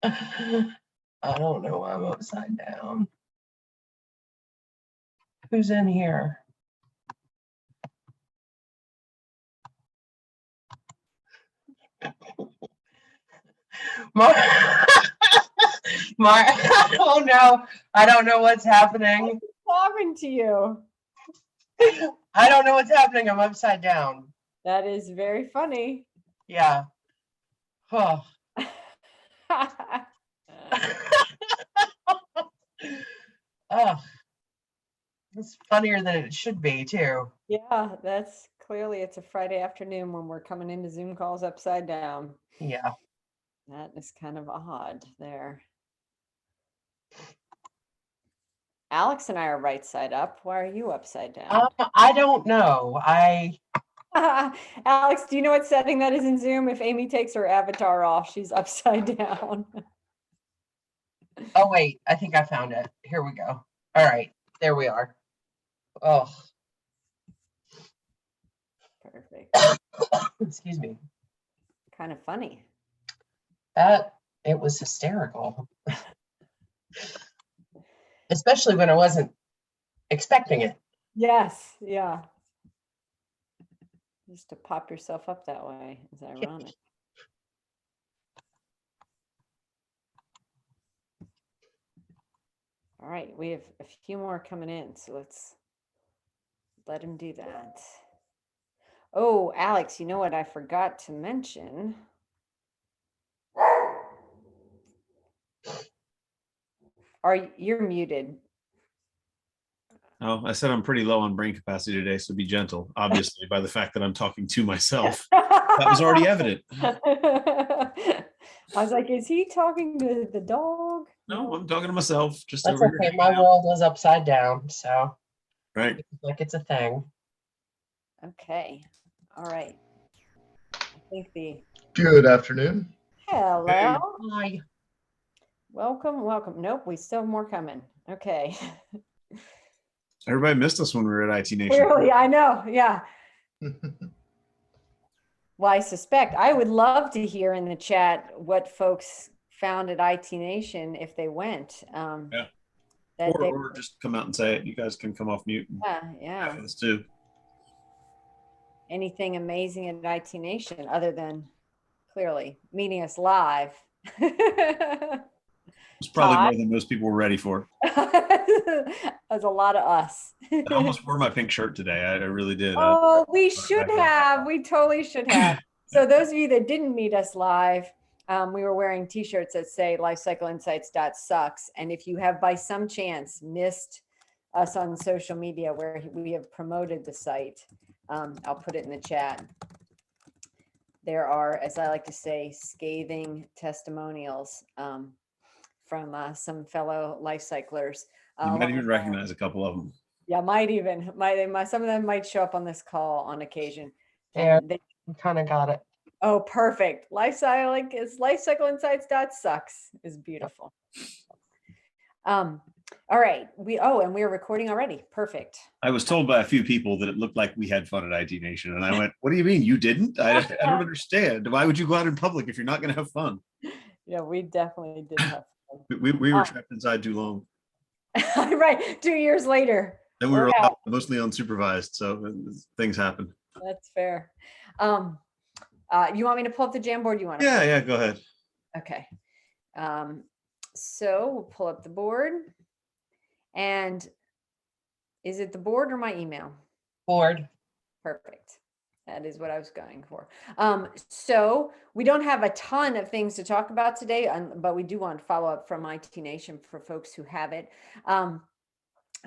I don't know why I'm upside down. Who's in here? Mark. Mark. Oh no, I don't know what's happening. What's happening to you? I don't know what's happening. I'm upside down. That is very funny. Yeah. Oh. Oh. It's funnier than it should be too. Yeah, that's clearly it's a Friday afternoon when we're coming into Zoom calls upside down. Yeah. That is kind of odd there. Alex and I are right side up. Why are you upside down? I don't know. Alex, do you know what setting that is in Zoom? If Amy takes her avatar off, she's upside down. Oh wait, I think I found it. Here we go. All right, there we are. Oh. Perfect. Excuse me. Kind of funny. It was hysterical. Especially when I wasn't expecting it. Yes, yeah. Just to pop yourself up that way is ironic. All right, we have a few more coming in, so let's let him do that. Oh, Alex, you know what I forgot to mention? You're muted? Oh, I said I'm pretty low on brain capacity today, so be gentle. Obviously, by the fact that I'm talking to myself, that was already evident. I was like, is he talking to the dog? No, I'm talking to myself. Just That's over okay. here. My world was upside down, so Right. like it's a thing. Okay. All right. I think Good afternoon. Hello. Hey. Hi. Welcome. Nope, we still have more coming. Okay. Everybody missed us when we were at IT Nation. Clearly, I know. Yeah. Well, I suspect I would love to hear in the chat what folks found at IT Nation if they went. Yeah. That they, Or just come out and say it. You guys can come off mute. yeah. This too. Anything amazing at IT Nation other than clearly meeting us live? It's probably more than most people were ready for. That's a lot of us. I almost wore my pink shirt today. I really did. Oh, we should have. We totally should have. So those of you that didn't meet us live, we were wearing t-shirts that say lifecycleinsights.sucks. And if you have by some chance missed us on social media where we have promoted the site, I'll put it in the chat. There are, as I like to say, scathing testimonials from some fellow life cyclers. You might even recognize a couple of them. Yeah, some of them might show up on this call on occasion. Yeah, they kind of got it. Oh, perfect. Lifecycleinsights.sucks is beautiful. All right. And we're recording already. Perfect. I was told by a few people that it looked like we had fun at IT Nation. And I went, what do you mean you didn't? I don't understand. Why would you go out in public if you're not going to have fun? Yeah, we definitely did have fun. We were trapped inside too long. Right. 2 years later. And we were out, mostly unsupervised. So things happen. That's fair. You want me to pull up the Jamboard? You want to? Yeah, go ahead. Okay. So we'll pull up the board. And is it the board or my email? Board. Perfect. That is what I was going for. So we don't have a ton of things to talk about today, but we do want to follow up from IT Nation for folks who have it.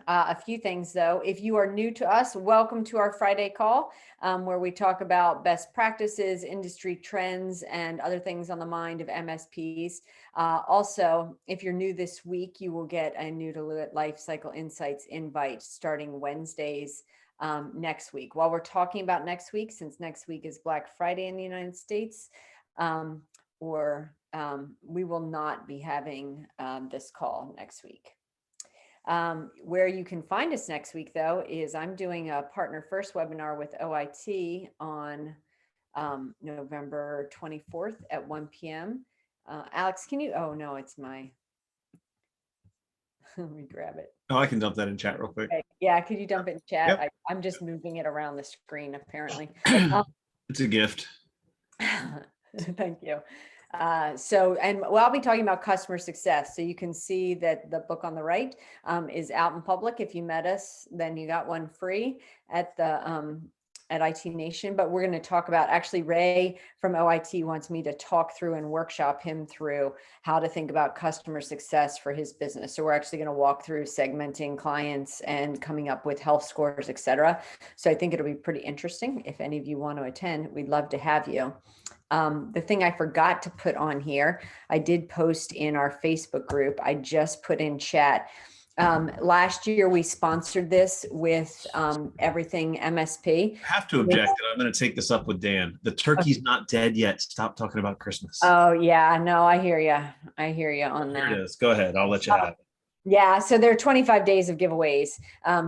A few things though. If you are new to us, welcome to our Friday call where we talk about best practices, industry trends, and other things on the mind of MSPs. Also, if you're new this week, you will get a new to Life Cycle Insights invite starting Wednesdays next week. While we're talking about next week, since next week is Black Friday in the United States, we will not be having this call next week. Where you can find us next week, though, is I'm doing a Partner First webinar with OIT on November 24th at 1 p.m. Alex, can you, oh no, it's my, let me grab it. Oh, I can dump that in chat real quick. Okay. Yeah, could you dump it in chat? Yep. I'm just moving it around the screen apparently. It's a gift. Thank you. And well, I'll be talking about customer success. So you can see that the book on the right is out in public. If you met us, then you got one free at the at IT Nation. But we're going to talk about, actually, Ray from OIT wants me to talk through and workshop him through how to think about customer success for his business. So we're actually going to walk through segmenting clients and coming up with health scores, et cetera. So I think it'll be pretty interesting. If any of you want to attend, we'd love to have you. The thing I forgot to put on here, I did post in our Facebook group. I just put in chat. Last year, we sponsored this with Everything MSP. I have to object, and I'm going to take this up with Dan. The turkey's not dead yet. Stop talking about Christmas. Oh, yeah. No, I hear you. I hear you on Here that. it is. Go ahead. I'll let you have it. Yeah, so there are 25 days of giveaways.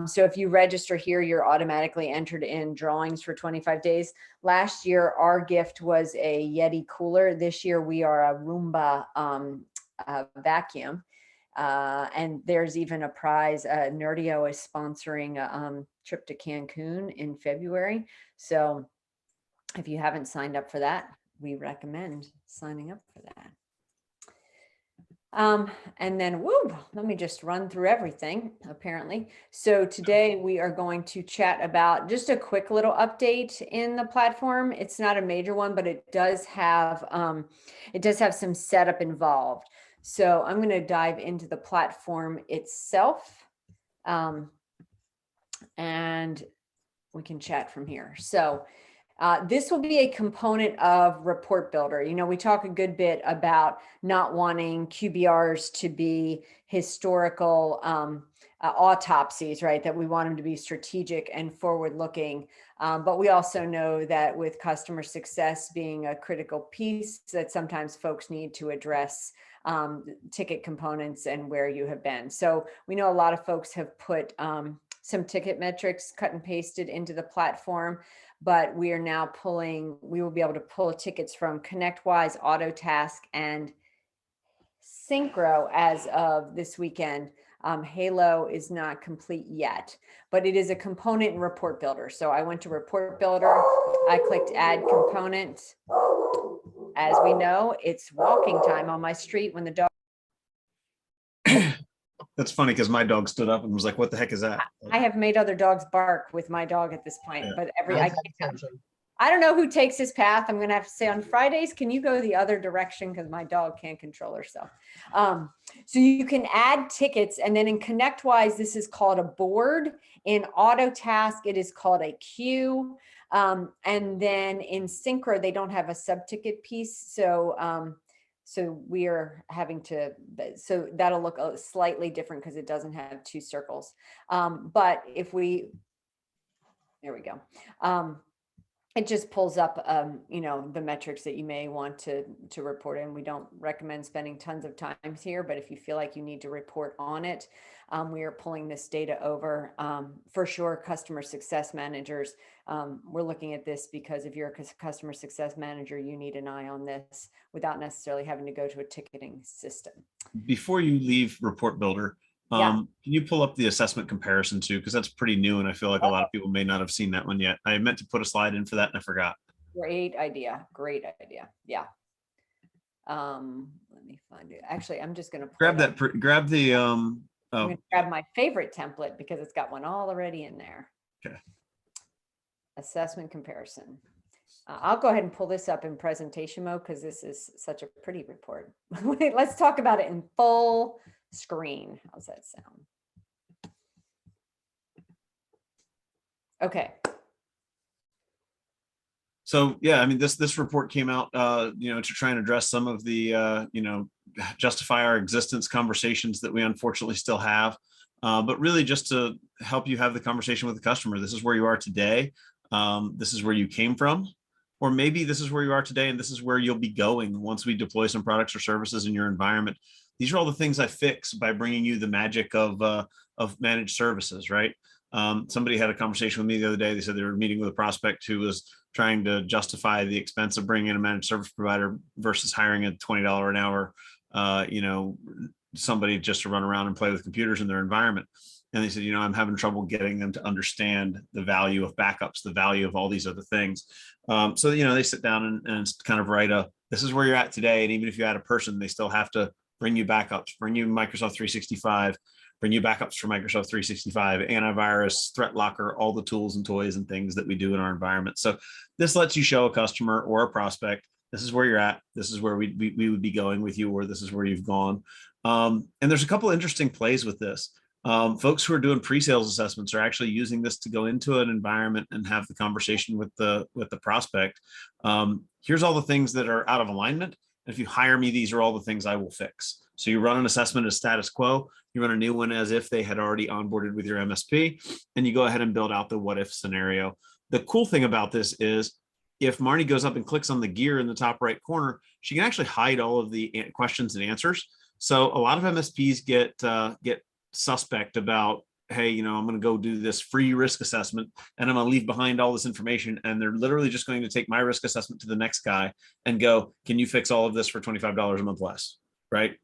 So if you register here, you're automatically entered in drawings for 25 days. Last year, our gift was a Yeti cooler. This year, we are a Roomba vacuum. And there's even a prize. Nerdio is sponsoring a trip to Cancun in February. So if you haven't signed up for that, we recommend signing up for that. And then, let me just run through everything, apparently. So today we are going to chat about just a quick little update in the platform. It's not a major one, but it does have some setup involved. So I'm going to dive into the platform itself, and we can chat from here. So this will be a component of Report Builder. You know, we talk a good bit about not wanting QBRs to be historical autopsies, right? That we want them to be strategic and forward-looking. But we also know that with customer success being a critical piece, that sometimes folks need to address ticket components and where you have been. So we know a lot of folks have put some ticket metrics cut and pasted into the platform, but we are now we will be able to pull tickets from ConnectWise, Autotask, and Synchro as of this weekend. Halo is not complete yet, but it is a component in Report Builder. So I went to Report Builder, I clicked Add Component. As we know, it's walking time on my street when the dog. That's funny because my dog stood up and was like, "What the heck is that?" I have made other dogs bark with my dog at this point, Yeah. but Attention. I don't know who takes his path. I'm going to have to say on Fridays, can you go the other direction? Because my dog can't control herself. So you can add tickets. And then in ConnectWise, this is called a board. In Autotask, it is called a queue. And then in Synchro, they don't have a sub-ticket piece. So we are having to, so that'll look slightly different because it doesn't have two circles. But if we, there we go. It just pulls up, the metrics that you may want to report in. We don't recommend spending tons of time here, but if you feel like you need to report on it, we are pulling this data over. For sure, customer success managers, we're looking at this because if you're a customer success manager, you need an eye on this without necessarily having to go to a ticketing system. Before you leave Report Builder, can you pull up the assessment comparison too? Because that's pretty new, and I feel like a lot of people may not have seen that one yet. I meant to put a slide in for that, and I forgot. Great idea. Great idea. Yeah. Let me find it. Actually, I'm just going to Grab that. Grab the. I'm going to grab my favorite template because it's got one already in there. Okay. Assessment comparison. I'll go ahead and pull this up in presentation mode because this is such a pretty report. Let's talk about it in full screen. How's that sound? Okay. So yeah, I mean, this report came out, to try and address some of the, justify our existence conversations that we unfortunately still have, but really just to help you have the conversation with the customer. This is where you are today. This is where you came from, or maybe this is where you are today, and this is where you'll be going once we deploy some products or services in your environment. These are all the things I fix by bringing you the magic of managed services, right? Somebody had a conversation with me the other day. They said they were meeting with a prospect who was trying to justify the expense of bringing in a managed service provider versus hiring a $20 an hour, somebody just to run around and play with computers in their environment. And they said, I'm having trouble getting them to understand the value of backups, the value of all these other things. So, they sit down and kind of write this is where you're at today. And even if you add a person, they still have to bring you backups, bring you Microsoft 365, bring you backups for Microsoft 365, antivirus, threat locker, all the tools and toys and things that we do in our environment. So this lets you show a customer or a prospect, this is where you're at. This is where we would be going with you, or this is where you've gone. And there's a couple of interesting plays with this. Folks who are doing pre-sales assessments are actually using this to go into an environment and have the conversation with the prospect. Here's all the things that are out of alignment. And if you hire me, these are all the things I will fix. So you run an assessment as status quo, you run a new one as if they had already onboarded with your MSP, and you go ahead and build out the what if scenario. The cool thing about this is if Marnie goes up and clicks on the gear in the top right corner, she can actually hide all of the questions and answers. So a lot of MSPs get suspect about, hey, I'm going to go do this free risk assessment and I'm going to leave behind all this information. And they're literally just going to take my risk assessment to the next guy and go, can you fix all of this for $25 a month less? Right.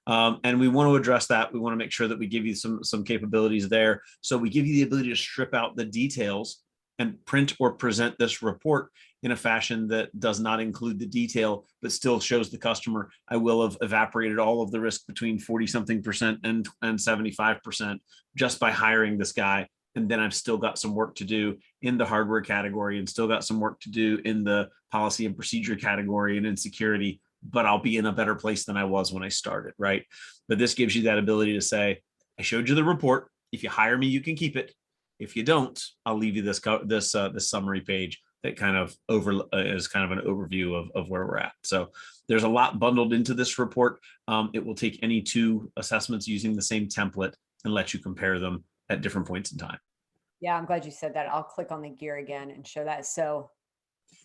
And we want to address that. We want to make sure that we give you some capabilities there. So we give you the ability to strip out the details and print or present this report in a fashion that does not include the detail, but still shows the customer, I will have evaporated all of the risk between 40-something% and 75% just by hiring this guy. And then I've still got some work to do in the hardware category and still got some work to do in the policy and procedure category and in security, but I'll be in a better place than I was when I started, right? But this gives you that ability to say, I showed you the report. If you hire me, you can keep it. If you don't, I'll leave you this summary page that kind of is kind of an overview of where we're at. So there's a lot bundled into this report. It will take any two assessments using the same template and let you compare them at different points in time. Yeah, I'm glad you said that. I'll click on the gear again and show that. So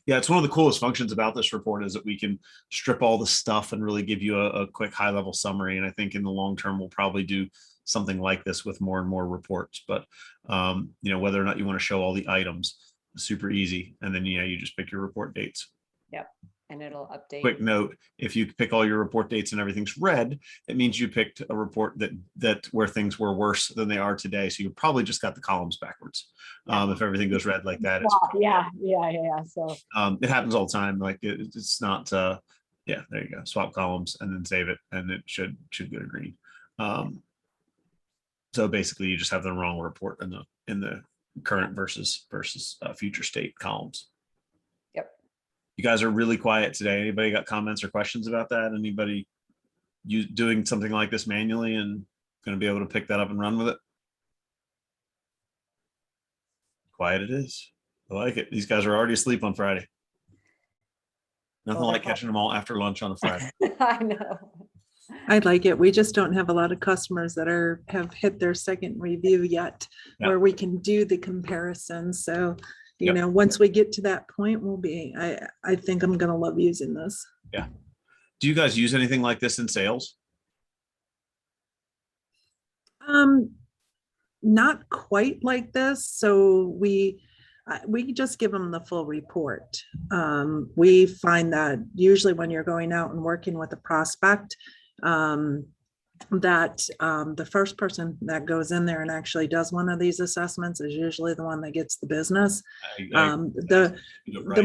yeah, it's one of the coolest functions about this report is that we can strip all the stuff and really give you a quick high level summary. And I think in the long term, we'll probably do something like this with more and more reports. But whether or not you want to show all the items, super easy. And then you just pick your report dates. Yep. And it'll update. Quick note, if you pick all your report dates and everything's red, it means you picked a report that where things were worse than they are today. So you probably just got the columns backwards. If everything goes red like that, it's yeah. So it happens all the time. Like it's not there you go. Swap columns and then save it, and it should go to green. So basically you just have the wrong report in the current versus future state columns. You guys are really quiet today. Anybody got comments or questions about that? Anybody doing something like this manually and going to be able to pick that up and run with it? Quiet it is. I like it. These guys are already asleep on Friday. Nothing like catching them all after lunch on a Friday. I know. I like it. We just don't have a lot of customers that have hit their second review yet, where we can do the comparison. So once we get to that point, I think I'm going to love using this. Yeah. Do you guys use anything like this in sales? Not quite like this. So we just give them the full report. We find that usually when you're going out and working with a prospect, that the first person that goes in there and actually does one of these assessments is usually the one that gets the business. The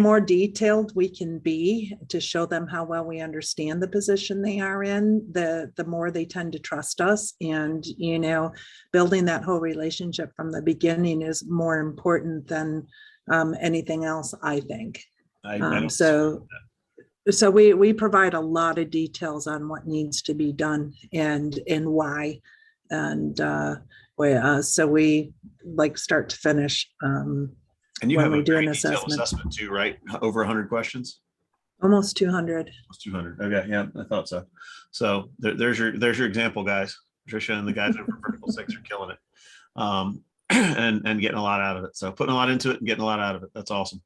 more detailed we can be to show them how well we understand the position they are in, the more they tend to trust us. And building that whole relationship from the beginning is more important than anything else, I think. So we provide a lot of details on what needs to be done and why, and so we like start to finish. And you have we a do an assessment too, right? Over 100 questions. Almost 200. Almost 200. Okay, yeah, I thought so. So there's your example, guys. Trisha and the guys over Vertical 6 are killing it, and getting a lot out of it. So putting a lot into it and getting a lot out of it. That's awesome.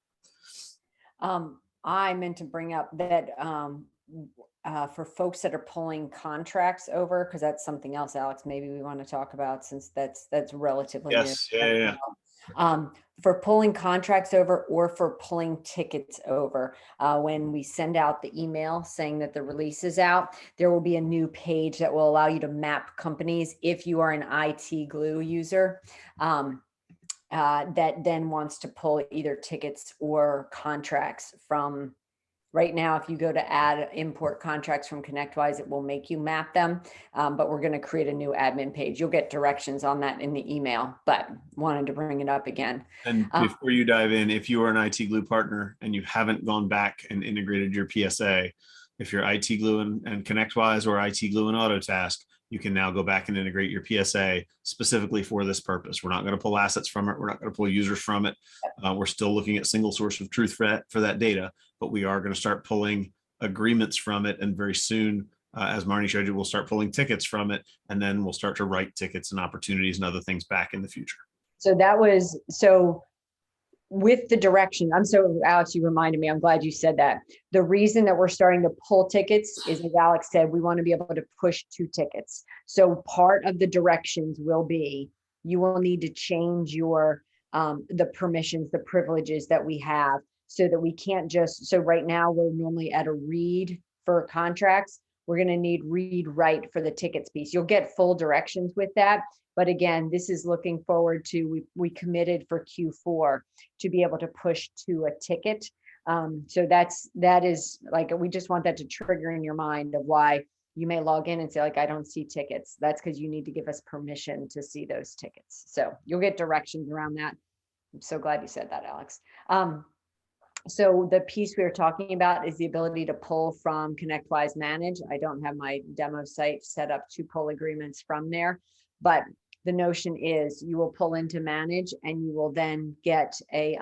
I meant to bring up that for folks that are pulling contracts over, because that's something else, Alex, maybe we want to talk about, since that's relatively new. Yes, yeah. For pulling contracts over or for pulling tickets over, when we send out the email saying that the release is out, there will be a new page that will allow you to map companies if you are an IT Glue user. That then wants to pull either tickets or contracts from. Right now, if you go to add import contracts from ConnectWise, it will make you map them, but we're going to create a new admin page. You'll get directions on that in the email, but wanted to bring it up again. And before you dive in, if you are an IT Glue partner and you haven't gone back and integrated your PSA, if you're IT Glue and ConnectWise or IT Glue and Autotask, you can now go back and integrate your PSA specifically for this purpose. We're not going to pull assets from it. We're not going to pull users from it. We're still looking at single source of truth for that data, but we are going to start pulling agreements from it. And very soon, as Marnie showed you, we'll start pulling tickets from it, and then we'll start to write tickets and opportunities and other things back in the future. So with the direction, Alex, you reminded me, I'm glad you said that. The reason that we're starting to pull tickets is, as Alex said, we want to be able to push 2 tickets. So part of the directions will be, you will need to change your, the permissions, the privileges that we have, so that we can't so right now we're normally at a read for contracts. We're going to need read write for the tickets piece. You'll get full directions with that. But again, this is looking forward to, we committed for Q4 to be able to push to a ticket. So that is like, we just want that to trigger in your mind of why you may log in and say, like, I don't see tickets. That's because you need to give us permission to see those tickets. So you'll get directions around that. I'm so glad you said that, Alex. So the piece we were talking about is the ability to pull from ConnectWise Manage. I don't have my demo site set up to pull agreements from there, but the notion is you will pull into Manage and you will then get a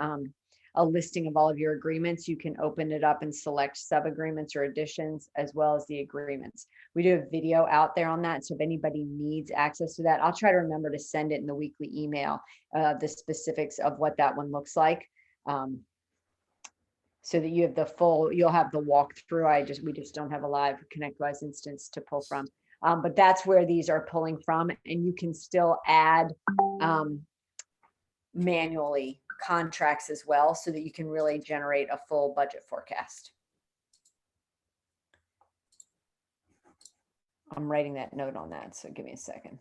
listing of all of your agreements. You can open it up and select sub-agreements or additions, as well as the agreements. We do a video out there on that, so if anybody needs access to that, I'll try to remember to send it in the weekly email, the specifics of what that one looks like. So that you have you'll have the walkthrough. We just don't have a live ConnectWise instance to pull from. But that's where these are pulling from, and you can still add manually contracts as well, so that you can really generate a full budget forecast. I'm writing that note on that, so give me a second.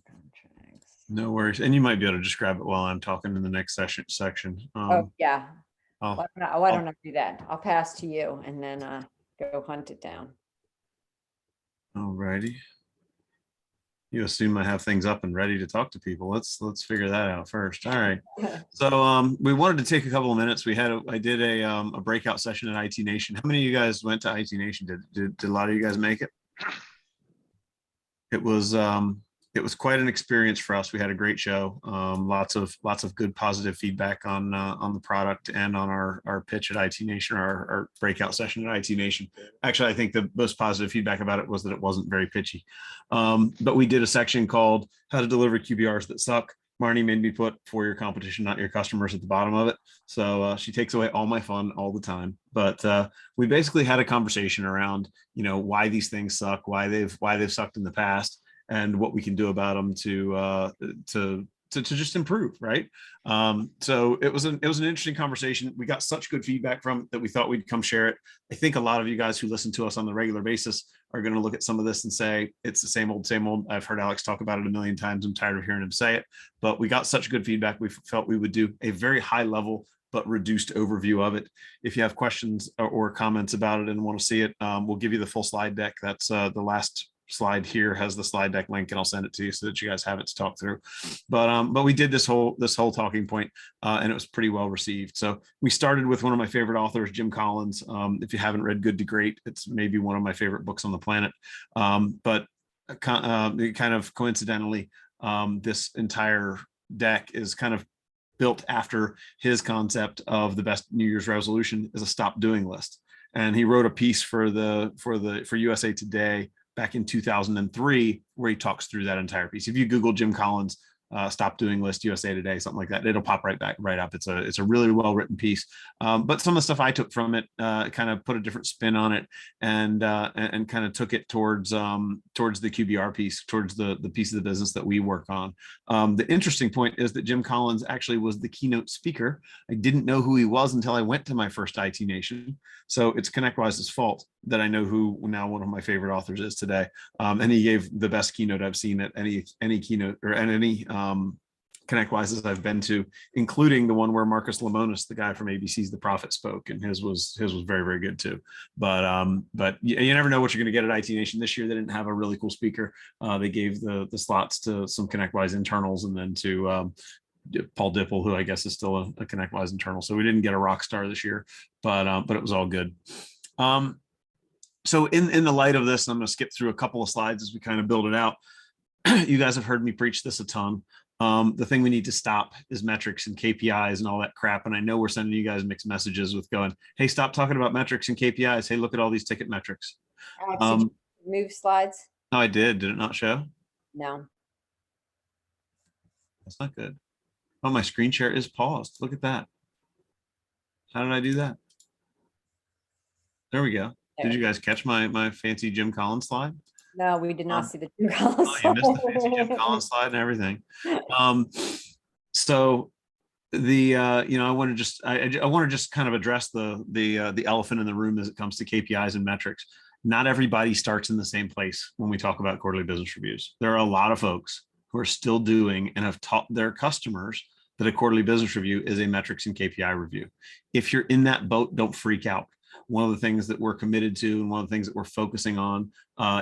Contracts. No worries. And you might be able to just grab it while I'm talking in the next section. Oh, yeah. I'll- Why don't I do that? I'll pass to you and then go hunt it down. All righty. You assume I have things up and ready to talk to people. Let's figure that out first. All right. So we wanted to take a couple of minutes. I did a breakout session at IT Nation. How many of you guys went to IT Nation? Did a lot of you guys make it? It was quite an experience for us. We had a great show. Lots of good positive feedback on the product and on our pitch at IT Nation, our breakout session at IT Nation. Actually, I think the most positive feedback about it was that it wasn't very pitchy. But we did a section called "How to Deliver QBRs That Suck." Marnie made me put "for your competition, not your customers" at the bottom of it. So she takes away all my fun all the time. But we basically had a conversation around, why these things suck, why they've sucked in the past, and what we can do about them to just improve, right? So it was an interesting conversation. We got such good feedback from it that we thought we'd come share it. I think a lot of you guys who listen to us on the regular basis are going to look at some of this and say, it's the same old, same old. I've heard Alex talk about it a million times. I'm tired of hearing him say it, but we got such good feedback. We felt we would do a very high level but reduced overview of it. If you have questions or comments about it and want to see it, we'll give you the full slide deck. That's the last slide here has the slide deck link, and I'll send it to you so that you guys have it to talk through. But we did this whole talking point, and it was pretty well received. So we started with one of my favorite authors, Jim Collins. If you haven't read Good to Great, it's maybe one of my favorite books on the planet. But kind of coincidentally, this entire deck is kind of built after his concept of the best New Year's resolution is a stop doing list. And he wrote a piece for USA Today back in 2003, where he talks through that entire piece. If you Google Jim Collins, Stop Doing List, USA Today, something like that. It'll pop right up. It's a really well written piece. But some of the stuff I took from it, kind of put a different spin on it, and kind of took it towards the QBR piece, towards the piece of the business that we work on. The interesting point is that Jim Collins actually was the keynote speaker. I didn't know who he was until I went to my first IT Nation. So it's ConnectWise's fault that I know who now one of my favorite authors is today. And he gave the best keynote I've seen at any keynote or at any ConnectWises I've been to, including the one where Marcus Lemonis, the guy from ABC's The Prophet, spoke, and his was very, very good too. But you never know what you're going to get at IT Nation. This year they didn't have a really cool speaker. They gave the slots to some ConnectWise internals, and then to Paul Dipple, who I guess is still a ConnectWise internal. So we didn't get a rock star this year, but it was all good. So in the light of this, I'm going to skip through a couple of slides as we kind of build it out. You guys have heard me preach this a ton. The thing we need to stop is metrics and KPIs and all that crap. And I know we're sending you guys mixed messages with going, hey, stop talking about metrics and KPIs. Hey, look at all these ticket metrics. Alex, did you move slides? No, I did. Did it not show? No. That's not good. Oh, my screen share is paused. Look at that. How did I do that? There we go. Did you guys catch my fancy Jim Collins slide? No, we did not see the Jim Collins. Oh, you missed the fancy Jim Collins slide and everything. So the I want to just kind of address the elephant in the room as it comes to KPIs and metrics. Not everybody starts in the same place when we talk about quarterly business reviews. There are a lot of folks who are still doing and have taught their customers that a quarterly business review is a metrics and KPI review. If you're in that boat, don't freak out. One of the things that we're committed to and one of the things that we're focusing on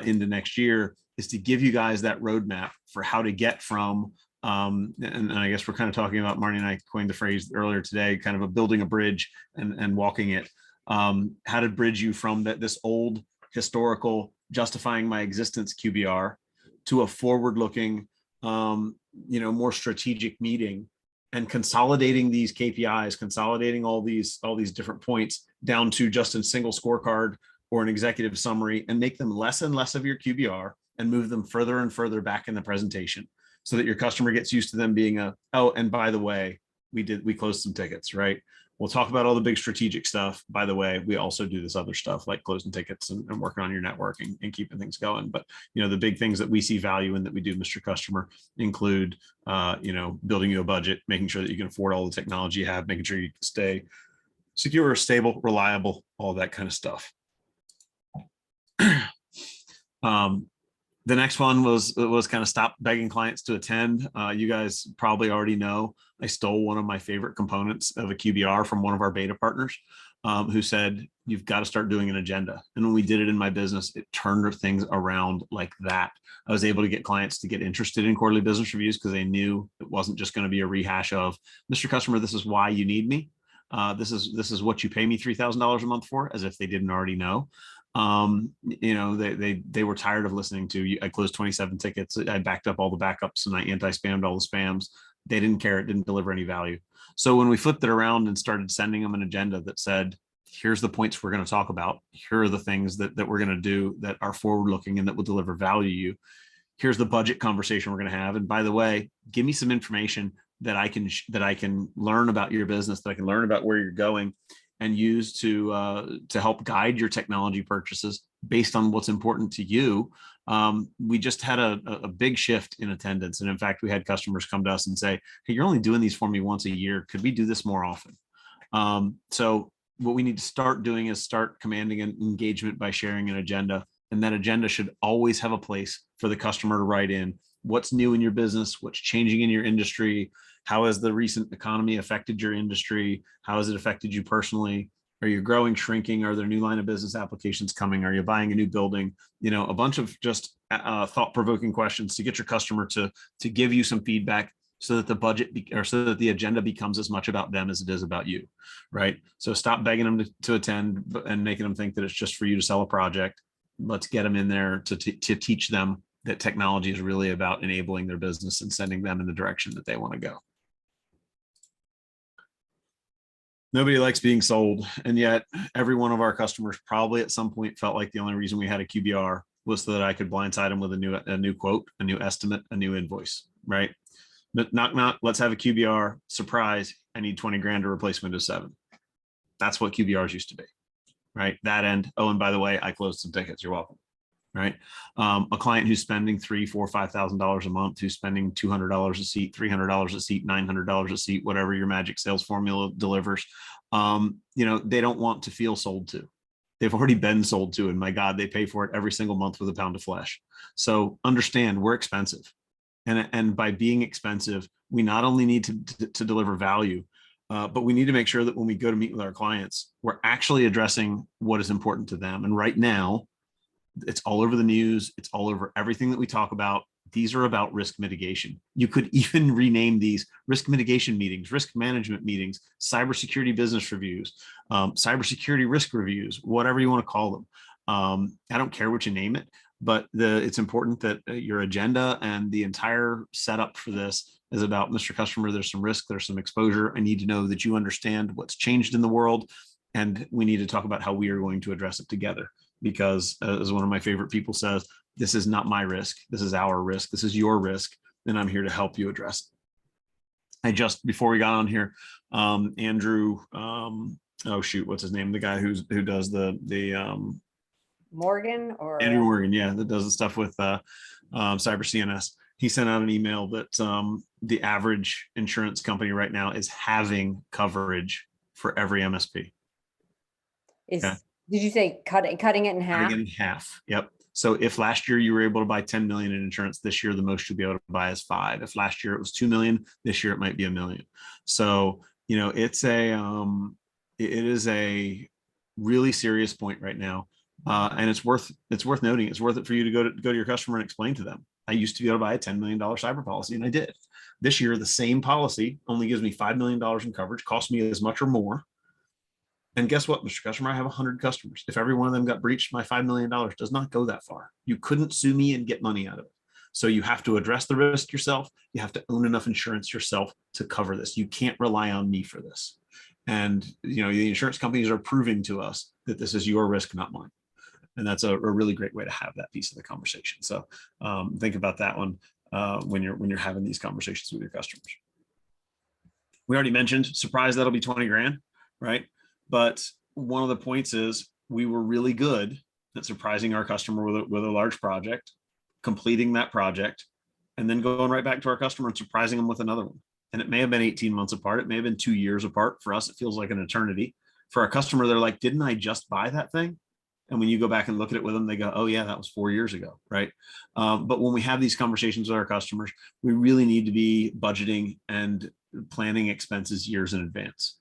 into next year is to give you guys that roadmap for how to get from, and I guess we're kind of talking about, Marnie and I coined the phrase earlier today, kind of a building a bridge and walking it. How to bridge you from this old historical justifying my existence QBR to a forward-looking, more strategic meeting, and consolidating these KPIs, consolidating all these different points down to just a single scorecard or an executive summary, and make them less and less of your QBR and move them further and further back in the presentation so that your customer gets used to them being oh, and by the way, we closed some tickets, right? We'll talk about all the big strategic stuff. By the way, we also do this other stuff like closing tickets and working on your networking and keeping things going. But, the big things that we see value in that we do, Mr. Customer, include, building you a budget, making sure that you can afford all the technology you have, making sure you can stay secure, stable, reliable, all that kind of stuff. The next one was kind of stop begging clients to attend. You guys probably already know I stole one of my favorite components of a QBR from one of our beta partners, who said, you've got to start doing an agenda. And when we did it in my business, it turned things around like that. I was able to get clients to get interested in quarterly business reviews because they knew it wasn't just going to be a rehash of, Mr. Customer, this is why you need me. This is what you pay me $3,000 a month for, as if they didn't already know. They were tired of listening to, I closed 27 tickets. I backed up all the backups and I anti-spammed all the spams. They didn't care. It didn't deliver any value. So when we flipped it around and started sending them an agenda that said, here's the points we're going to talk about. Here are the things that we're going to do that are forward looking and that will deliver value to you. Here's the budget conversation we're going to have. And by the way, give me some information that I can learn about your business, that I can learn about where you're going and use to help guide your technology purchases based on what's important to you. We just had a big shift in attendance. And in fact, we had customers come to us and say, hey, you're only doing these for me once a year. Could we do this more often? So what we need to start doing is start commanding an engagement by sharing an agenda. And that agenda should always have a place for the customer to write in what's new in your business, what's changing in your industry, how has the recent economy affected your industry, how has it affected you personally, are you growing, shrinking, are there new line of business applications coming, are you buying a new building, a bunch of just thought-provoking questions to get your customer to give you some feedback so that the budget so that the agenda becomes as much about them as it is about you, right? So stop begging them to attend and making them think that it's just for you to sell a project. Let's get them in there to teach them that technology is really about enabling their business and sending them in the direction that they want to go. Nobody likes being sold. And yet every one of our customers probably at some point felt like the only reason we had a QBR was so that I could blindside them with a new quote, a new estimate, a new invoice, right? Knock, knock, let's have a QBR. Surprise, I need 20 grand to replace Windows 7. That's what QBRs used to be, right? That end. Oh, and by the way, I closed some tickets. You're welcome, right? A client who's spending $3,000, $4,000, $5,000 a month, who's spending $200 a seat, $300 a seat, $900 a seat, whatever your magic sales formula delivers. They don't want to feel sold to. They've already been sold to, and my God, they pay for it every single month with a pound of flesh. So understand, we're expensive. And by being expensive, we not only need to deliver value, but we need to make sure that when we go to meet with our clients, we're actually addressing what is important to them. And right now, it's all over the news. It's all over everything that we talk about. These are about risk mitigation. You could even rename these risk mitigation meetings, risk management meetings, cybersecurity business reviews, cybersecurity risk reviews, whatever you want to call them. I don't care what you name it, but it's important that your agenda and the entire setup for this is about, Mr. Customer, there's some risk, there's some exposure. I need to know that you understand what's changed in the world, and we need to talk about how we are going to address it together. Because as one of my favorite people says, this is not my risk. This is our risk. This is your risk. And I'm here to help you address it. Before we got on here, Andrew, oh shoot, what's his name? The guy who does the Morgan or Andrew Morgan. Yeah. That does the stuff with Cyber CNS. He sent out an email that the average insurance company right now is having coverage for every MSP. Okay. Did you say cutting it in half? Cutting it in half. Yep. So if last year you were able to buy 10 million in insurance, this year the most you'll be able to buy is 5. If last year it was 2 million, this year it might be 1 million. So it is a really serious point right now, and it's worth noting. It's worth it for you to go to your customer and explain to them. I used to be able to buy a $10 million cyber policy, and I did. This year the same policy only gives me $5 million in coverage, costs me as much or more. And guess what, Mr. Customer? I have 100 customers. If every one of them got breached, my $5 million does not go that far. You couldn't sue me and get money out of it. So you have to address the risk yourself. You have to own enough insurance yourself to cover this. You can't rely on me for this. And the insurance companies are proving to us that this is your risk, not mine. And that's a really great way to have that piece of the conversation. So think about that one when you're having these conversations with your customers. We already mentioned, surprise, that'll be 20 grand, right? But one of the points is we were really good at surprising our customer with a large project, completing that project, and then going right back to our customer and surprising them with another one. And it may have been 18 months apart. It may have been 2 years apart. For us, it feels like an eternity. For our customer, they're like, didn't I just buy that thing? And when you go back and look at it with them, they go, oh yeah, that was 4 years ago, right? But when we have these conversations with our customers, we really need to be budgeting and planning expenses years in advance.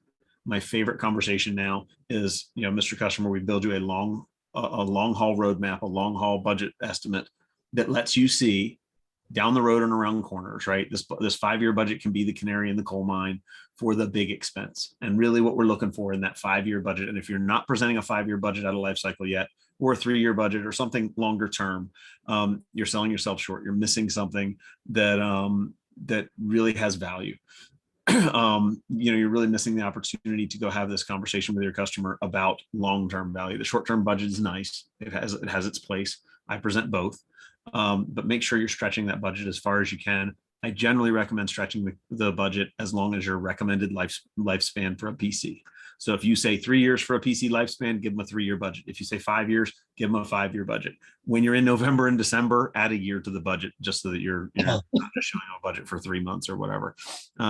My favorite conversation now is, Mr. Customer, we build you a long haul roadmap, a long haul budget estimate that lets you see down the road and around corners, right? This 5-year budget can be the canary in the coal mine for the big expense. And really what we're looking for in that 5-year budget. And if you're not presenting a 5-year budget out of life cycle yet, or a 3-year budget or something longer term, you're selling yourself short. You're missing something that really has value. You're really missing the opportunity to go have this conversation with your customer about long-term value. The short-term budget is nice. It has its place. I present both, but make sure you're stretching that budget as far as you can. I generally recommend stretching the budget as long as your recommended lifespan for a PC. So if you say 3 years for a PC lifespan, give them a 3-year budget. If you say 5 years, give them a 5-year budget. When you're in November and December, add a year to the budget just so that you're not just showing a budget for 3 months or whatever.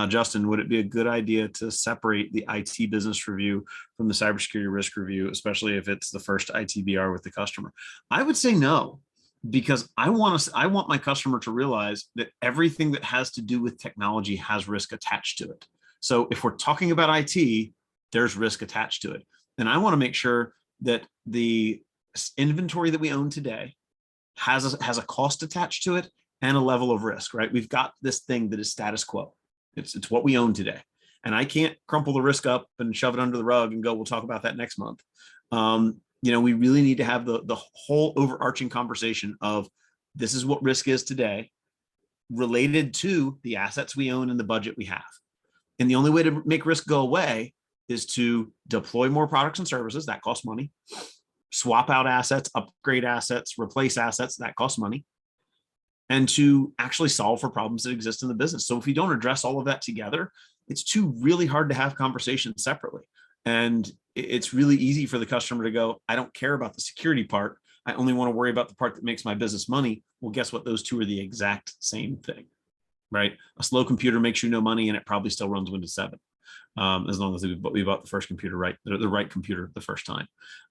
Justin, would it be a good idea to separate the IT business review from the cybersecurity risk review, especially if it's the first ITBR with the customer? I would say no, because I want my customer to realize that everything that has to do with technology has risk attached to it. So if we're talking about IT, there's risk attached to it. And I want to make sure that the inventory that we own today has a cost attached to it and a level of risk, right? We've got this thing that is status quo. It's what we own today. And I can't crumple the risk up and shove it under the rug and go, we'll talk about that next month. We really need to have the whole overarching conversation of this is what risk is today related to the assets we own and the budget we have. And the only way to make risk go away is to deploy more products and services. That costs money. Swap out assets, upgrade assets, replace assets. That costs money. and to actually solve for problems that exist in the business. So if we don't address all of that together, it's too really hard to have conversations separately. And it's really easy for the customer to go, I don't care about the security part. I only want to worry about the part that makes my business money. Well, guess what? Those two are the exact same thing, right? A slow computer makes you no money and it probably still runs Windows 7. As long as we bought the first computer right, the right computer the first time.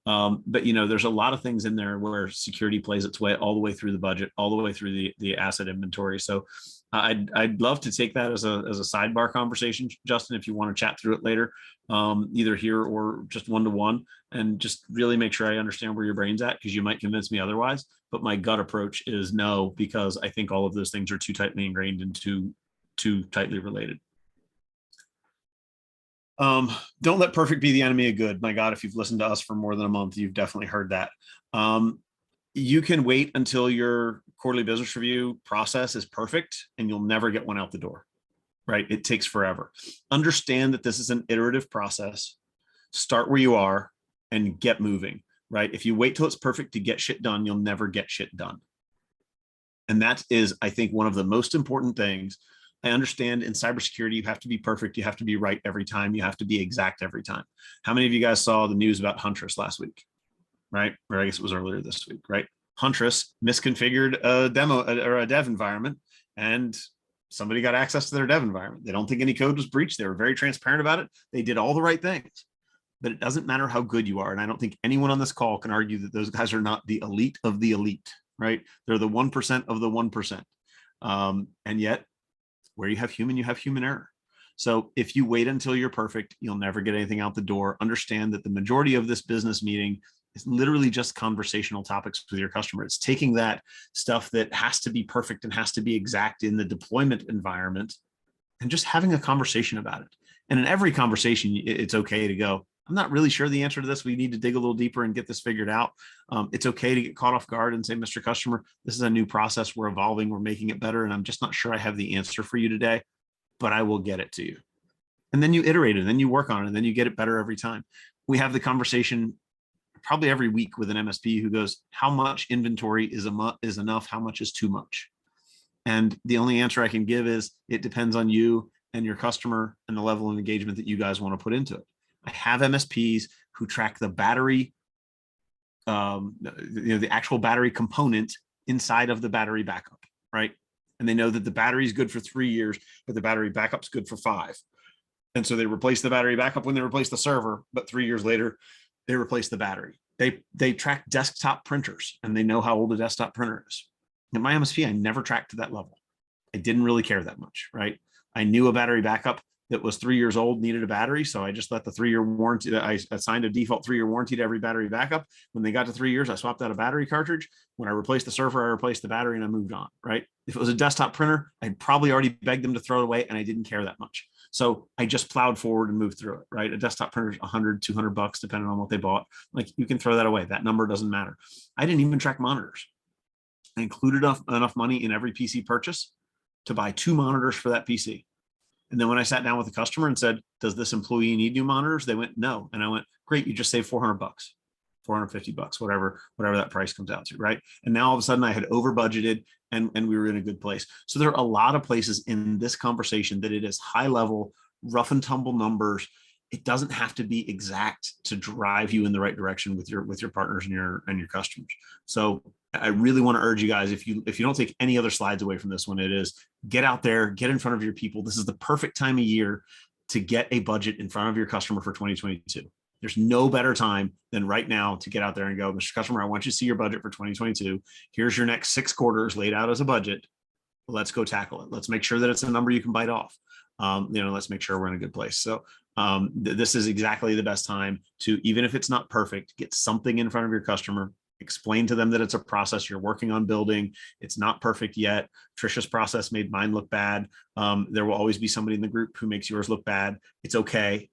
But there's a lot of things in there where security plays its way all the way through the budget, all the way through the asset inventory. So I'd love to take that as a sidebar conversation, Justin, if you want to chat through it later, either here or just one-to-one, and just really make sure I understand where your brain's at, because you might convince me otherwise. But my gut approach is no, because I think all of those things are too tightly ingrained and too tightly related. Don't let perfect be the enemy of good. My God, if you've listened to us for more than a month, you've definitely heard that. You can wait until your quarterly business review process is perfect and you'll never get one out the door, right? It takes forever. Understand that this is an iterative process. Start where you are and get moving, right? If you wait till it's perfect to get shit done, you'll never get shit done. And that is, I think, one of the most important things. I understand in cybersecurity, you have to be perfect. You have to be right every time. You have to be exact every time. How many of you guys saw the news about Huntress last week? Right? Or I guess it was earlier this week, right? Huntress misconfigured a demo or a dev environment, and somebody got access to their dev environment. They don't think any code was breached. They were very transparent about it. They did all the right things. But it doesn't matter how good you are. And I don't think anyone on this call can argue that those guys are not the elite of the elite, right? They're the 1% of the 1%. And yet, where you have human error. So if you wait until you're perfect, you'll never get anything out the door. Understand that the majority of this business meeting is literally just conversational topics with your customer. It's taking that stuff that has to be perfect and has to be exact in the deployment environment and just having a conversation about it. And in every conversation, it's okay to go, I'm not really sure the answer to this. We need to dig a little deeper and get this figured out. It's okay to get caught off guard and say, Mr. Customer, this is a new process. We're evolving. We're making it better. And I'm just not sure I have the answer for you today, but I will get it to you. And then you iterate it, and then you work on it, and then you get it better every time. We have the conversation probably every week with an MSP who goes, how much inventory is enough? How much is too much? And the only answer I can give is it depends on you and your customer and the level of engagement that you guys want to put into it. I have MSPs who track the battery, the actual battery component inside of the battery backup, right? And they know that the battery is good for 3 years, but the battery backup's good for 5. And so they replace the battery backup when they replace the server, but 3 years later, they replace the battery. They track desktop printers, and they know how old a desktop printer is. At my MSP, I never tracked to that level. I didn't really care that much, right? I knew a battery backup that was 3 years old needed a battery. So I just let the 3-year warranty, I assigned a default 3-year warranty to every battery backup. When they got to 3 years, I swapped out a battery cartridge. When I replaced the server, I replaced the battery and I moved on, right? If it was a desktop printer, I'd probably already begged them to throw it away and I didn't care that much. So I just plowed forward and moved through it, right? A desktop printer is $100, $200, depending on what they bought. Like, you can throw that away. That number doesn't matter. I didn't even track monitors. I included enough money in every PC purchase to buy 2 monitors for that PC. And then when I sat down with the customer and said, does this employee need new monitors? They went, no. And I went, great, you just saved $400, $450, whatever that price comes out to, right? And now all of a sudden I had over budgeted and we were in a good place. So there are a lot of places in this conversation that it is high level, rough and tumble numbers. It doesn't have to be exact to drive you in the right direction with your partners and your customers. So I really want to urge you guys, if you don't take any other slides away from this one, it is get out there, get in front of your people. This is the perfect time of year to get a budget in front of your customer for 2022. There's no better time than right now to get out there and go, Mr. Customer, I want you to see your budget for 2022. Here's your next 6 quarters laid out as a budget. Let's go tackle it. Let's make sure that it's a number you can bite off. Let's make sure we're in a good place. So this is exactly the best time to, even if it's not perfect, get something in front of your customer. Explain to them that it's a process you're working on building. It's not perfect yet. Trisha's process made mine look bad. There will always be somebody in the group who makes yours look bad. It's okay.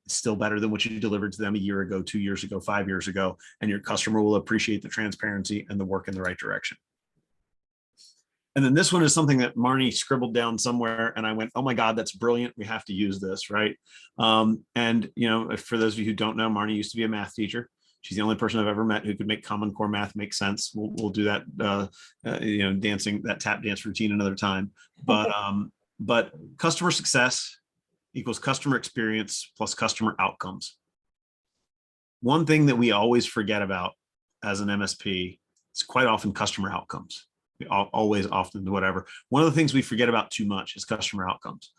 It's still better than what you delivered to them a year ago, 2 years ago, 5 years ago. And your customer will appreciate the transparency and the work in the right direction. And then this one is something that Marnie scribbled down somewhere. And I went, oh my God, that's brilliant. We have to use this, right? For those of you who don't know, Marnie used to be a math teacher. She's the only person I've ever met who could make Common Core math make sense. We'll do that, that tap dance routine another time. But customer success equals customer experience plus customer outcomes. One thing that we always forget about as an MSP is quite often customer outcomes. Always, often, whatever. One of the things we forget about too much is customer outcomes.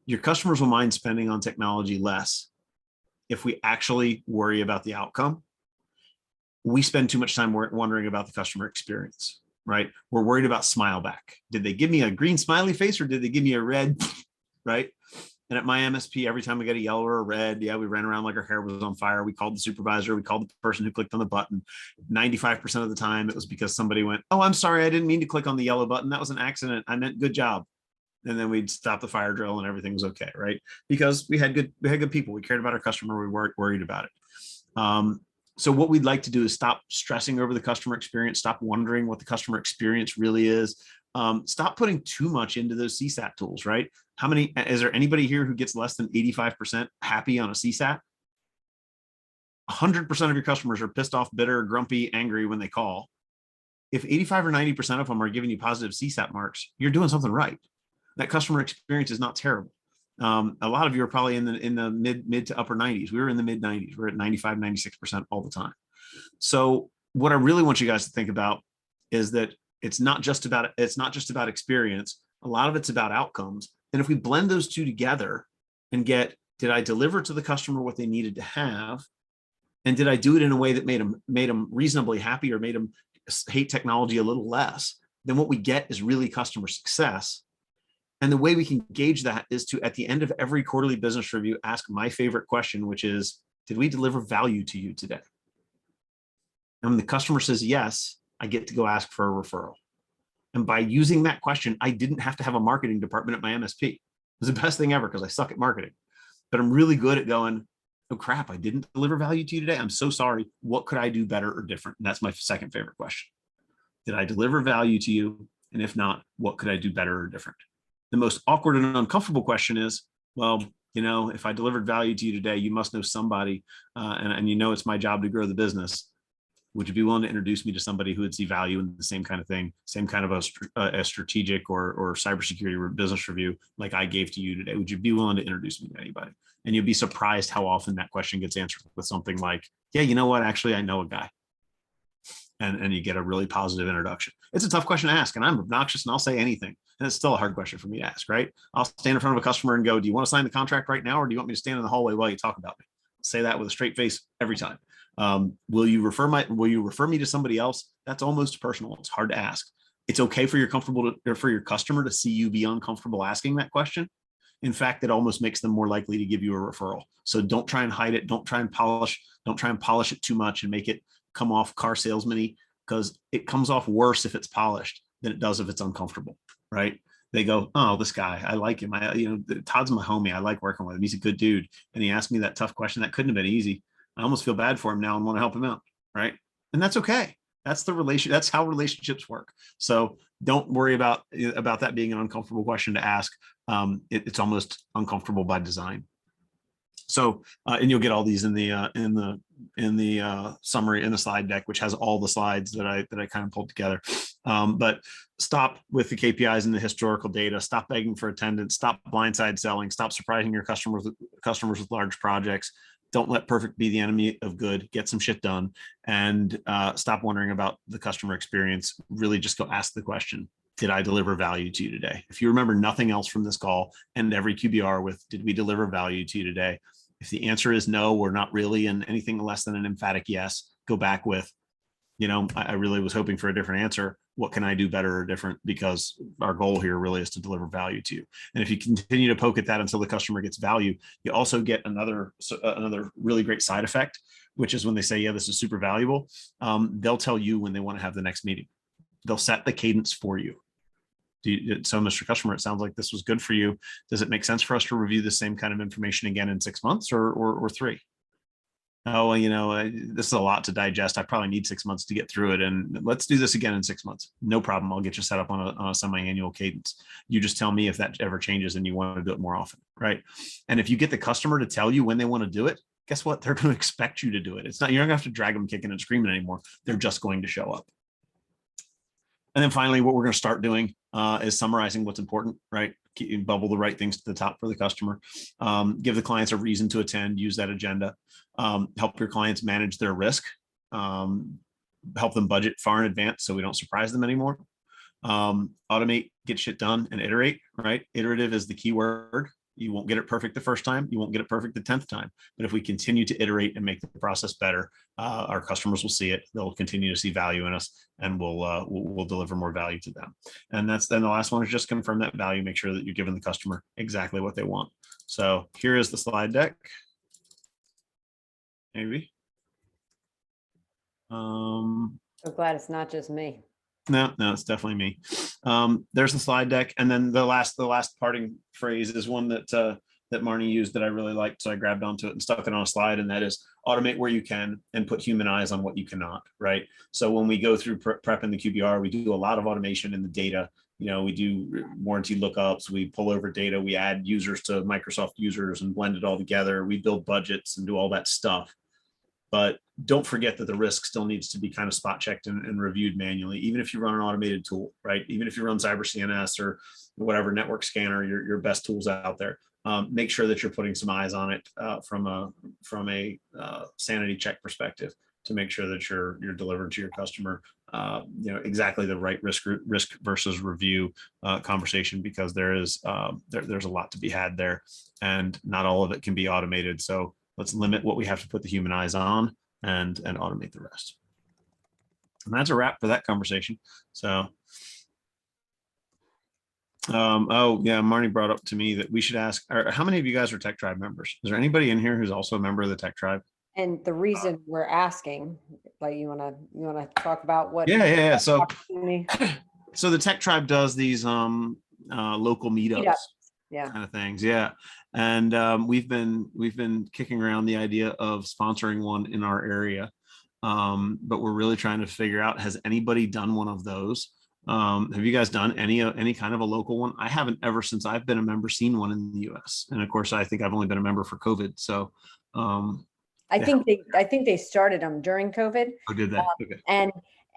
Your customers will mind spending on technology less if we actually worry about the outcome. We spend too much time wondering about the customer experience, right? We're worried about smile back. Did they give me a green smiley face or did they give me a red, right? And at my MSP, every time we got a yellow or a red, we ran around like our hair was on fire. We called the supervisor. We called the person who clicked on the button. 95% of the time, it was because somebody went, "Oh, I'm sorry. I didn't mean to click on the yellow button. That was an accident. I meant good job." And then we'd stop the fire drill and everything was okay, right? Because we had good people. We cared about our customer. We weren't worried about it. So what we'd like to do is stop stressing over the customer experience, stop wondering what the customer experience really is. Stop putting too much into those CSAT tools, right? Is there anybody here who gets less than 85% happy on a CSAT? 100% of your customers are pissed off, bitter, grumpy, angry when they call. If 85 or 90% of them are giving you positive CSAT marks, you're doing something right. That customer experience is not terrible. A lot of you are probably in the mid to upper 90s. We were in the mid 90s. We're at 95, 96% all the time. So what I really want you guys to think about is that it's not just about experience. A lot of it's about outcomes. And if we blend those two together and get, did I deliver to the customer what they needed to have? And did I do it in a way that made them reasonably happy or made them hate technology a little less? Then what we get is really customer success. And the way we can gauge that is to, at the end of every quarterly business review, ask my favorite question, which is, did we deliver value to you today? And when the customer says yes, I get to go ask for a referral. And by using that question, I didn't have to have a marketing department at my MSP. It was the best thing ever because I suck at marketing. But I'm really good at going, oh crap, I didn't deliver value to you today. I'm so sorry. What could I do better or different? And that's my second favorite question. Did I deliver value to you? And if not, what could I do better or different? The most awkward and uncomfortable question is, well, if I delivered value to you today, you must know somebody, and it's my job to grow the business. Would you be willing to introduce me to somebody who would see value in the same kind of thing, same kind of a strategic or cybersecurity business review like I gave to you today? Would you be willing to introduce me to anybody? And you'll be surprised how often that question gets answered with something like, yeah, you know what? Actually, I know a guy. And you get a really positive introduction. It's a tough question to ask, and I'm obnoxious and I'll say anything. And it's still a hard question for me to ask, right? I'll stand in front of a customer and go, do you want to sign the contract right now? Or do you want me to stand in the hallway while you talk about me? Say that with a straight face every time. Will you refer me to somebody else? That's almost personal. It's hard to ask. It's okay for your customer to see you be uncomfortable asking that question. In fact, it almost makes them more likely to give you a referral. So don't try and hide it. Don't try and polish it too much and make it come off car salesman-y, because it comes off worse if it's polished than it does if it's uncomfortable, right? They go, oh, this guy, I like him. Todd's my homie. I like working with him. He's a good dude. And he asked me that tough question. That couldn't have been easy. I almost feel bad for him now and want to help him out, right? And that's okay. That's how relationships work. So don't worry about that being an uncomfortable question to ask. It's almost uncomfortable by design. So, and you'll get all these in the summary in the slide deck, which has all the slides that I kind of pulled together. But stop with the KPIs and the historical data. Stop begging for attendance. Stop blindside selling. Stop surprising your customers with large projects. Don't let perfect be the enemy of good. Get some shit done, and stop wondering about the customer experience. Really, just go ask the question: did I deliver value to you today? If you remember nothing else from this call, end every QBR with, did we deliver value to you today? If the answer is no, or not really, and anything less than an emphatic yes, go back with, I really was hoping for a different answer. What can I do better or different? Because our goal here really is to deliver value to you. And if you continue to poke at that until the customer gets value, you also get another really great side effect, which is when they say, yeah, this is super valuable. They'll tell you when they want to have the next meeting. They'll set the cadence for you. So, Mr. Customer, it sounds like this was good for you. Does it make sense for us to review the same kind of information again in 6 months or 3? Oh, this is a lot to digest. I probably need 6 months to get through it. And let's do this again in 6 months. No problem. I'll get you set up on a semi-annual cadence. You just tell me if that ever changes and you want to do it more often, right? And if you get the customer to tell you when they want to do it, guess what? They're going to expect you to do it. It's not, you're not going to have to drag them kicking and screaming anymore. They're just going to show up. And then finally, what we're going to start doing is summarizing what's important, right? Bubble the right things to the top for the customer. Give the clients a reason to attend, use that agenda. Help your clients manage their risk. Help them budget far in advance so we don't surprise them anymore. Automate, get shit done, and iterate, right? Iterative is the key word. You won't get it perfect the first time. You won't get it perfect the 10th time. But if we continue to iterate and make the process better, our customers will see it. They'll continue to see value in us, and we'll deliver more value to them. And then the last one is just confirm that value. Make sure that you're giving the customer exactly what they want. So here is the slide deck. Maybe. So glad it's not just me. No, it's definitely me. There's the slide deck, and then the last parting phrase is one that that Marnie used that I really liked, so I grabbed onto it and stuck it on a slide, and that is automate where you can and put human eyes on what you cannot. Right. So when we go through prep in the QBR, we do a lot of automation in the data. You know, we do warranty lookups, we pull over data, we add users to Microsoft users and blend it all together. We build budgets and do all that stuff. But don't forget that the risk still needs to be kind of spot checked and reviewed manually, even if you run an automated tool, right? Even if you run Cyber CNS or whatever network scanner, your best tools out there. Make sure that you're putting some eyes on it from a sanity check perspective to make sure that you're delivering to your customer, exactly the right risk versus review conversation, because there's a lot to be had there, and not all of it can be automated. So let's limit what we have to put the human eyes on and automate the rest. And that's a wrap for that conversation. So, oh yeah, Marnie brought up to me that we should ask, how many of you guys are Tech Tribe members? Is there anybody in here who's also a member of the Tech Tribe? And the reason we're asking, like, you wanna talk about what? Yeah. So the Tech Tribe does these local meetups. Yeah. Kind of things. Yeah. And we've been kicking around the idea of sponsoring one in our area. But we're really trying to figure out, has anybody done one of those? Have you guys done any kind of a local one? I haven't ever since I've been a member seen one in the US. And of course, I think I've only been a member for COVID. So I think they started them during COVID. Oh, did they? Okay.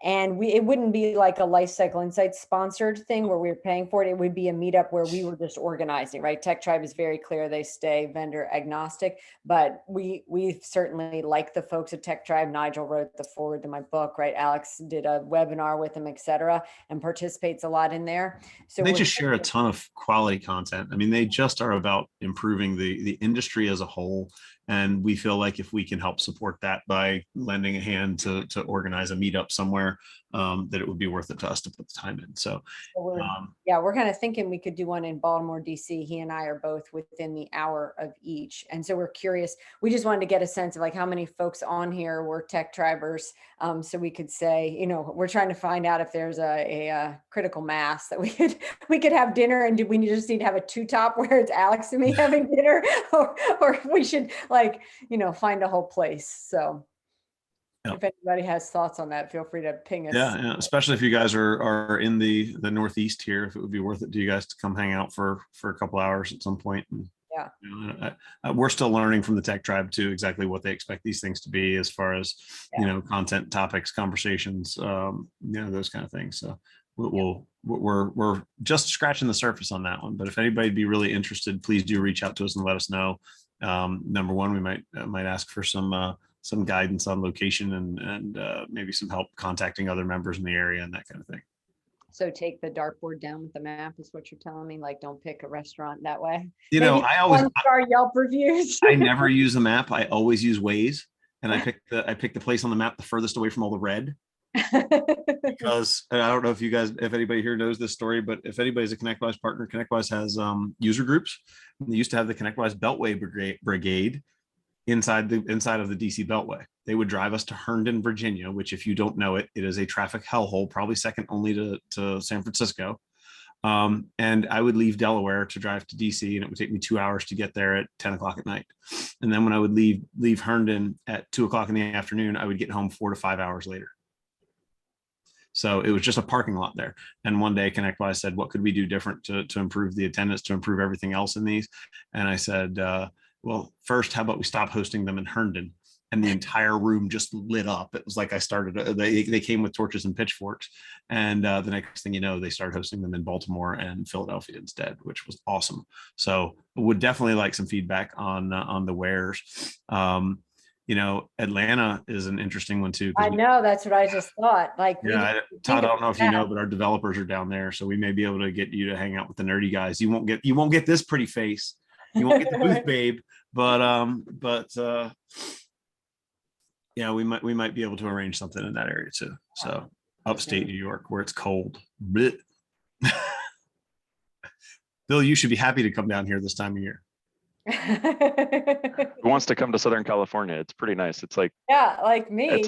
And it wouldn't be like a Life Cycle Insights sponsored thing where we were paying for it. It would be a meetup where we were just organizing, right? Tech Tribe is very clear. They stay vendor agnostic, but we certainly like the folks at Tech Tribe. Nigel wrote the foreword to my book, right? Alex did a webinar with them, et cetera, and participates a lot in there. So they just share a ton of quality content. I mean, they just are about improving the industry as a whole. And we feel like if we can help support that by lending a hand to organize a meetup somewhere, that it would be worth it to us to put the time in. So we're kind of thinking we could do one in Baltimore, DC. He and I are both within the hour of each. And so we're curious. We just wanted to get a sense of like how many folks on here were Tech Tribers. So we could say, we're trying to find out if there's a critical mass that we could have dinner, and do we just need to have a two-top where it's Alex and me having dinner, or we should find a whole place. So if anybody has thoughts on that, feel free to ping us. Yeah, especially if you guys are in the Northeast here, if it would be worth it to you guys to come hang out for a couple hours at some point. And, we're still learning from the Tech Tribe too, exactly what they expect these things to be as far as, content, topics, conversations, those kind of things. So we're just scratching the surface on that one. But if anybody'd be really interested, please do reach out to us and let us know. Number one, we might ask for some guidance on location and maybe some help contacting other members in the area and that kind of thing. So take the dartboard down with the map is what you're telling me. Like, don't pick a restaurant that way. I always 1-star Yelp reviews. I never use a map. I always use Waze, and I pick the place on the map the furthest away from all the red. Because I don't know if anybody here knows this story, but if anybody's a ConnectWise partner, ConnectWise has user groups. They used to have the ConnectWise Beltway Brigade inside of the DC Beltway. They would drive us to Herndon, Virginia, which, if you don't know it, it is a traffic hellhole, probably second only to San Francisco. And I would leave Delaware to drive to DC, and it would take me 2 hours to get there at 10 o'clock at night. And then when I would leave Herndon at 2 o'clock in the afternoon, I would get home 4 to 5 hours later. So it was just a parking lot there. And one day ConnectWise said, what could we do different to improve the attendance, to improve everything else in these? And I said, well, first, how about we stop hosting them in Herndon? And the entire room just lit up. It was like I started, they came with torches and pitchforks. And the next thing you know, they started hosting them in Baltimore and Philadelphia instead, which was awesome. So would definitely like some feedback on the wares. Atlanta is an interesting one too. I know, that's what I just thought. Like, Yeah, Todd, I don't know if you know, but our developers are down there. So we may be able to get you to hang out with the nerdy guys. You won't get this pretty face. You won't get the booth babe, but yeah, we might be able to arrange something in that area too. So upstate New York where it's cold. Blech. Bill, you should be happy to come down here this time of year. Who wants to come to Southern California? It's pretty nice. It's like, yeah, like me. it's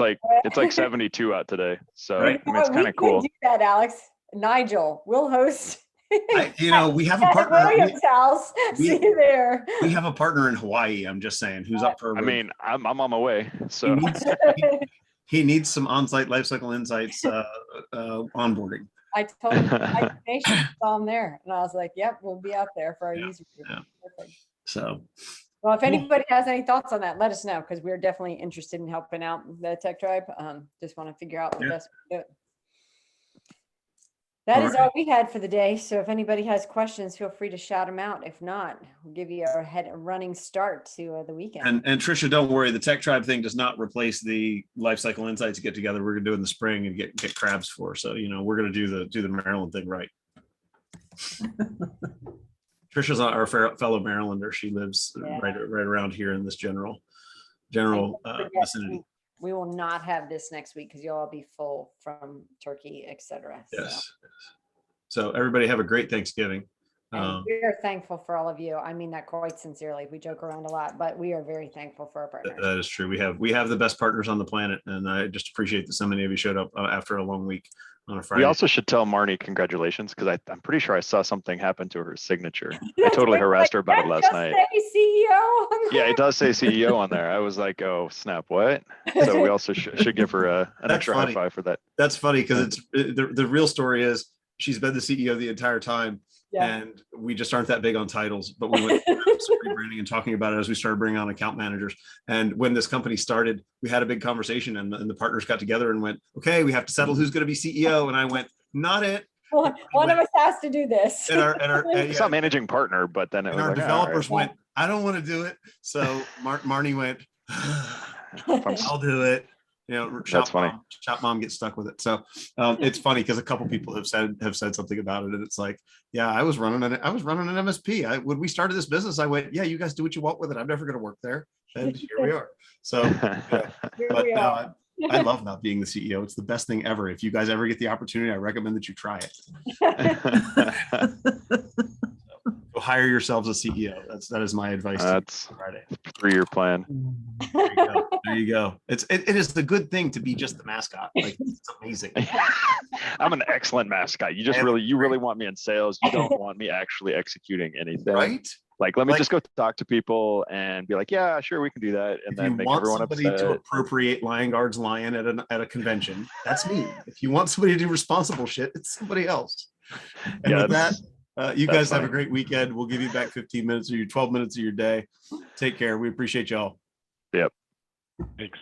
like 72 out today. So Right. I mean, it's We kind of can cool. do that, Alex. Nigel, we'll host. We have a at partner. William's house. we- See you there. We have a partner in Hawaii. I'm just saying, who's up for. I mean, I'm on my way. So he needs some on-site lifecycle insights onboarding. I told him my nation saw him there, and I was like, "Yep, we'll be out there for our Yeah, user group." yeah. Perfect. So Well, if anybody has any thoughts on that, let us know, because we're definitely interested in helping out the tech tribe. Just want to figure out the Yeah. best way to do it. That All is right. all we had for the day. So if anybody has questions, feel free to shout them out. If not, we'll give you a running start to the weekend. and Trisha, don't worry, the Tech Tribe thing does not replace the lifecycle insights get together we're gonna do in the spring and get crabs for. So we're gonna do the Maryland thing right. Trisha's our fellow Marylander. She lives Yeah. right around here in this general And don't forget, vicinity. we will not have this next week because you'll all be full from turkey, etc. Yes. So everybody have a great Thanksgiving. And we are thankful for all of you. I mean that quite sincerely. We joke around a lot, but we are very thankful for our partners. That is true. We have the best partners on the planet, and I just appreciate that so many of you showed up after a long week on a Friday. we also should tell Marnie congratulations, because I'm pretty sure I saw something happen to her signature. I That's totally right, harassed her about it that last just night. say CEO on Yeah, there. it does say CEO on there. I was like, oh snap, what? So we also should give her an That's extra funny. high five for that. That's funny because the real story is she's been the CEO the entire time. Yeah. And we just aren't that big on titles, but we went through some rebranding and talking about it as we started bringing on account managers. And when this company started, we had a big conversation, and the partners got together and went, okay, we have to settle who's going to be CEO. And I went, not it. One of us has to do this. And It's not managing partner, but then it and was our like, developers all right. went, I don't want to do it. So Marnie went, I'll do it. That's funny. Shop mom gets stuck with it. So it's funny because a couple people have said something about it, and it's like, yeah, I was running an MSP. When we started this business, I went, yeah, you guys do what you want with it. I'm never going to work there, and here we are. So, yeah. Here But we no, are. I love not being the CEO. It's the best thing ever. If you guys ever get the opportunity, I recommend that you try it. Go hire yourselves a CEO. That is my advice. That's Friday. 3-year plan. There you go. There you go. It is the good thing to be just the mascot. Like, it's amazing. I'm an excellent mascot. You really want me in sales. You don't want me actually executing anything. Right? Like, let me just go talk to people and be like, yeah, sure, we can do that. And If then you make want everyone somebody upset. to appropriate Lion-Guard's lion at a convention, that's me. If you want somebody to do responsible shit, it's somebody else. And Yeah, with that, you guys have a funny. great weekend. We'll give you back 15 minutes of your 12 minutes of your day. Take care. We appreciate y'all. Yep. Thanks.